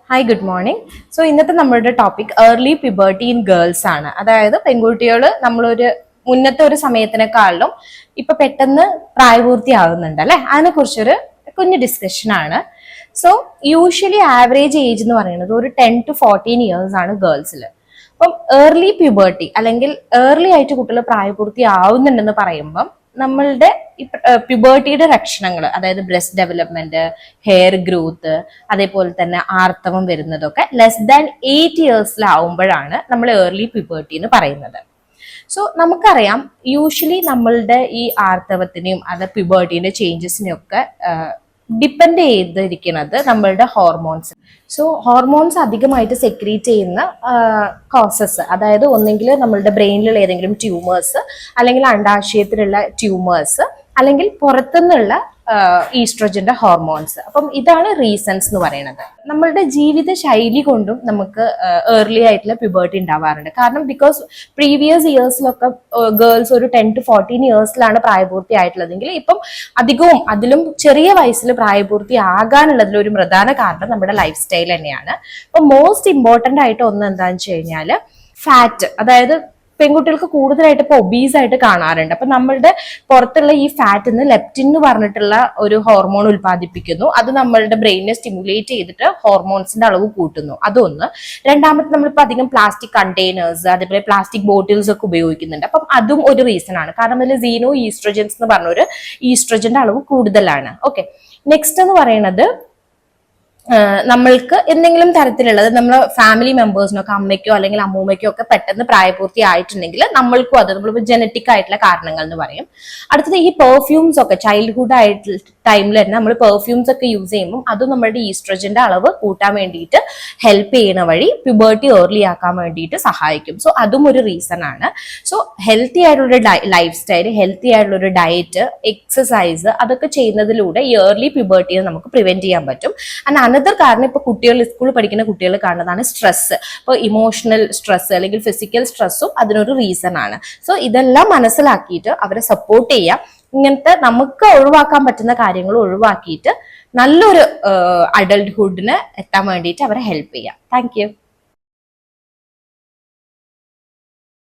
Hi good morning. So ഇന്നത്തെ നമ്മളുടെ topic early puberty in girls ആണ്. അതായത് പെൺകുട്ടികൾ നമ്മളൊരു മുന്നത്തെ ഒരു സമയത്തിനെക്കാളും ഇപ്പൊ പെട്ടെന്ന് പ്രായപൂർത്തിയാകുന്നുണ്ട് അല്ലെ, അതിനെ കുറിച്ചൊരു കുഞ്ഞു ഡിസ്കഷൻ ആണ്. സോ യൂഷ്വലി ആവറേജ് ഏജ് എന്ന് പറയുന്നത് ഒരു 10 to 14 ഇയേഴ്സ് ആണ് ഗേൾസിൽ. അപ്പം ഏർലി പ്യൂബർട്ടി അല്ലെങ്കിൽ ഏർലി ആയിട്ട് കുട്ടികൾ പ്രായപൂർത്തിയാവുന്നുണ്ടെന്ന് പറയുമ്പം നമ്മളുടെ പ്യൂബർട്ടിയുടെ ലക്ഷണങ്ങൾ, അതായത് ബ്രസ്റ്റ് ഡെവലപ്മെന്റ്, ഹെയർ ഗ്രോത്ത്, അതേപോലെ തന്നെ ആർത്തവം വരുന്നതൊക്കെ ലെസ് ദാൻ 8 ഇയേഴ്സിലാവുമ്പോഴാണ് നമ്മൾ ഏർലി പ്യൂബർട്ടി എന്ന് പറയുന്നത്. സോ നമുക്കറിയാം, യൂഷ്വലി നമ്മളുടെ ഈ ആർത്തവത്തിനെയും അത് പ്യൂബർട്ടിന്റെ ചേഞ്ചസിനെയും ഒക്കെ ഡിപ്പെൻഡ് ചെയ്തിരിക്കുന്നത് നമ്മളുടെ ഹോർമോൺസ്. സോ ഹോർമോൺസ് അധികമായിട്ട് സെക്രീറ്റ് ചെയ്യുന്ന കോസസ്, അതായത് ഒന്നെങ്കിൽ നമ്മളുടെ ബ്രെയിനിലുള്ള ഏതെങ്കിലും ട്യൂമേഴ്സ്, അല്ലെങ്കിൽ അണ്ടാശയത്തിലുള്ള ട്യൂമേഴ്സ്, അല്ലെങ്കിൽ പുറത്തുനിന്നുള്ള ഈസ്ട്രോജന്റെ ഹോർമോൺസ്. അപ്പം ഇതാണ് റീസൺസ് എന്ന് പറയുന്നത്. നമ്മളുടെ ജീവിത ശൈലി കൊണ്ടും നമുക്ക് ഏർലി ആയിട്ടുള്ള പ്യൂബർട്ടി ഉണ്ടാവാറുണ്ട്. കാരണം ബിക്കോസ് പ്രീവിയസ് ഇയേഴ്സിലൊക്കെ ഗേൾസ് ഒരു 10 to 14 ഇയേഴ്സിലാണ് പ്രായപൂർത്തി ആയിട്ടുള്ളതെങ്കിൽ ഇപ്പം അധികവും അതിലും ചെറിയ വയസ്സിൽ പ്രായപൂർത്തി ആകാനുള്ളതിൽ ഒരു പ്രധാന കാരണം നമ്മുടെ ലൈഫ് സ്റ്റൈൽ തന്നെയാണ്. അപ്പൊ മോസ്റ്റ് ഇമ്പോർട്ടന്റ് ആയിട്ട് ഒന്ന് എന്താണെന്ന് വെച്ച് കഴിഞ്ഞാൽ ഫാറ്റ്, അതായത് പെൺകുട്ടികൾക്ക് കൂടുതലായിട്ട് ഇപ്പൊ ഒബീസ് ആയിട്ട് കാണാറുണ്ട്. അപ്പൊ നമ്മളുടെ പുറത്തുള്ള ഈ ഫാറ്റിന്ന് ലെപ്റ്റിൻ എന്ന് പറഞ്ഞിട്ടുള്ള ഒരു ഹോർമോൺ ഉൽപ്പാദിപ്പിക്കുന്നു. അത് നമ്മളുടെ ബ്രെയിനിനെ സ്റ്റിമുലേറ്റ് ചെയ്തിട്ട് ഹോർമോൺസിന്റെ അളവ് കൂട്ടുന്നു. അതൊന്ന്. രണ്ടാമത്തെ, നമ്മളിപ്പോ അധികം പ്ലാസ്റ്റിക് കണ്ടെയ്നേഴ്സ്, അതേപോലെ പ്ലാസ്റ്റിക് ബോട്ടിൽസ് ഒക്കെ ഉപയോഗിക്കുന്നുണ്ട്. അപ്പം അതും ഒരു റീസൺ ആണ്. കാരണം അതിൽ സീനോ ഈസ്ട്രോജൻസ് എന്ന് പറഞ്ഞ ഒരു ഈസ്ട്രോജന്റെ അളവ് കൂടുതലാണ്. ഓക്കെ, നെക്സ്റ്റ് എന്ന് പറയുന്നത് നമ്മൾക്ക് എന്തെങ്കിലും തരത്തിലുള്ളത് നമ്മളെ ഫാമിലി മെമ്പേഴ്സിനൊക്കെ, അമ്മയ്ക്കോ അല്ലെങ്കിൽ അമ്മൂമ്മയ്ക്കോ ഒക്കെ പെട്ടെന്ന് പ്രായപൂർത്തി ആയിട്ടുണ്ടെങ്കിൽ നമ്മൾക്കും അത് നമ്മളിപ്പോൾ ജനറ്റിക് ആയിട്ടുള്ള കാരണങ്ങൾ എന്ന് പറയും. അടുത്തത് ഈ പെർഫ്യൂംസ് ഒക്കെ ചൈൽഡ്ഹുഡ് ആയിട്ട് ടൈമിൽ തന്നെ നമ്മൾ പെർഫ്യൂംസ് ഒക്കെ യൂസ് ചെയ്യുമ്പോൾ അതും നമ്മുടെ ഈസ്ട്രോജന്റെ അളവ് കൂട്ടാൻ വേണ്ടിയിട്ട് ഹെൽപ്പ് ചെയ്യുന്ന വഴി പ്യൂബർട്ടി ഏർലി ആക്കാൻ വേണ്ടിയിട്ട് സഹായിക്കും. സോ അതും ഒരു റീസൺ ആണ്. സോ ഹെൽത്തി ആയിട്ടുള്ള ലൈഫ് സ്റ്റൈൽ, ഹെൽത്തി ആയിട്ടുള്ള ഒരു ഡയറ്റ്, എക്സസൈസ്, അതൊക്കെ ചെയ്യുന്നതിലൂടെ ഈ ഏർലി പ്യൂബർട്ടിയെ നമുക്ക് പ്രിവെന്റ് ചെയ്യാൻ പറ്റും. ആൻഡ് അനദർ കാരണം ഇപ്പൊ കുട്ടികൾ, സ്കൂളിൽ പഠിക്കുന്ന കുട്ടികൾ കാണുന്നതാണ് സ്ട്രെസ്. ഇപ്പോൾ ഇമോഷണൽ സ്ട്രെസ് അല്ലെങ്കിൽ ഫിസിക്കൽ സ്ട്രെസ്സും അതിനൊരു റീസൺ ആണ്. സോ ഇതെല്ലാം മനസ്സിലാക്കിയിട്ട് അവരെ സപ്പോർട്ട് ചെയ്യാം. ഇങ്ങനത്തെ നമുക്ക് ഒഴിവാക്കാൻ പറ്റുന്ന കാര്യങ്ങൾ ഒഴിവാക്കിയിട്ട് നല്ലൊരു അഡൾട്ട്ഹുഡിന് എത്താൻ വേണ്ടിയിട്ട് അവരെ ഹെൽപ്പ് ചെയ്യാം. Thank you.